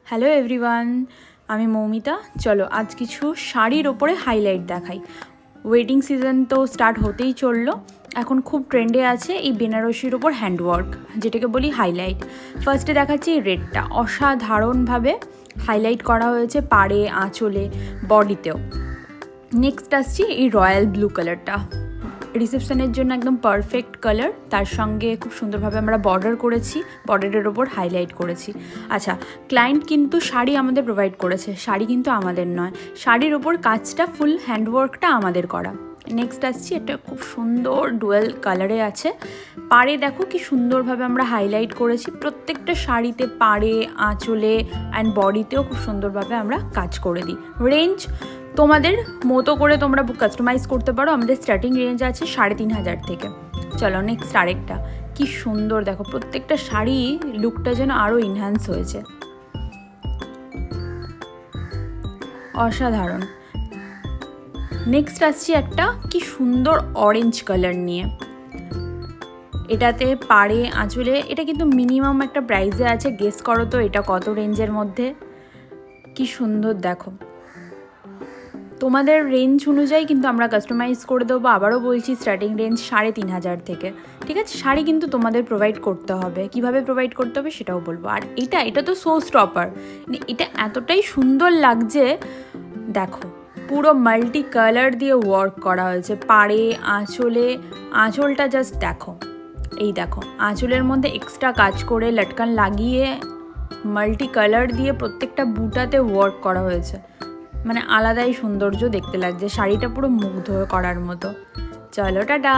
Hello everyone, আমি মৌমিতা। চলো আজ কিছু শাড়ির ওপরে হাইলাইট দেখাই। ওয়েডিং সিজন তো স্টার্ট হতেই চললো। এখন খুব ট্রেন্ডে আছে এই বেনারসির ওপর হ্যান্ডওয়ার্ক, যেটাকে বলি হাইলাইট। ফার্স্টে দেখাচ্ছি এই রেডটা, অসাধারণভাবে হাইলাইট করা হয়েছে পাড়ে, আঁচলে, বডিতেও। নেক্সট আসছি এই রয়্যাল ব্লু কালারটা, রিসেপশনের জন্য একদম পারফেক্ট কালার। তার সঙ্গে খুব সুন্দরভাবে আমরা বর্ডার করেছি, বর্ডারের ওপর হাইলাইট করেছি। আচ্ছা, ক্লায়েন্ট কিন্তু শাড়ি আমাদের প্রোভাইড করেছে, শাড়ি কিন্তু আমাদের নয়। শাড়ির ওপর কাজটা, ফুল হ্যান্ডওয়ার্কটা আমাদের করা। নেক্সট আসছি, এটা খুব সুন্দর ডুয়েল কালারে আছে। পাড়ে দেখো কি সুন্দরভাবে আমরা হাইলাইট করেছি। প্রত্যেকটা শাড়িতে পাড়ে, আঁচলে অ্যান্ড বডিতেও খুব সুন্দরভাবে আমরা কাজ করে দিই। রেঞ্জ তোমাদের মতো করে তোমরা কাস্টমাইজ করতে পারো। আমাদের স্টার্টিং রেঞ্জ আছে 3,500 থেকে। চলো নেক্সট আরেকটা, কি সুন্দর দেখো, প্রত্যেকটা শাড়ি লুকটা যেন আরও ইনহ্যান্স হয়েছে, অসাধারণ। নেক্সট আসছি একটা কি সুন্দর অরেঞ্জ কালার নিয়ে। এটাতে পাড়ে, আঁচলে, এটা কিন্তু মিনিমাম একটা প্রাইসে আছে। গেস করো তো এটা কত রেঞ্জের মধ্যে। কি সুন্দর দেখো, তোমাদের রেঞ্জ অনুযায়ী কিন্তু আমরা কাস্টমাইজ করে দেবো। আবারও বলছি, স্টার্টিং রেঞ্জ 3,500 থেকে। ঠিক আছে, শাড়ি কিন্তু তোমাদের প্রোভাইড করতে হবে। কিভাবে প্রোভাইড করতে হবে সেটাও বলবো। আর এটা তো শো স্টপার, এটা এতটাই সুন্দর লাগছে দেখো, পুরো মাল্টি কালার দিয়ে ওয়ার্ক করা হয়েছে পাড়ে, আঁচলে। আঁচলটা জাস্ট দেখো, এই দেখো, আঁচলের মধ্যে এক্সট্রা কাজ করে লটকান লাগিয়ে মাল্টি কালার দিয়ে প্রত্যেকটা বুটাতে ওয়ার্ক করা হয়েছে। মানে আলাদাই সৌন্দর্য দেখতে লাগছে, শাড়িটা পুরো মুগ্ধ করার মতো। চলো টাটা।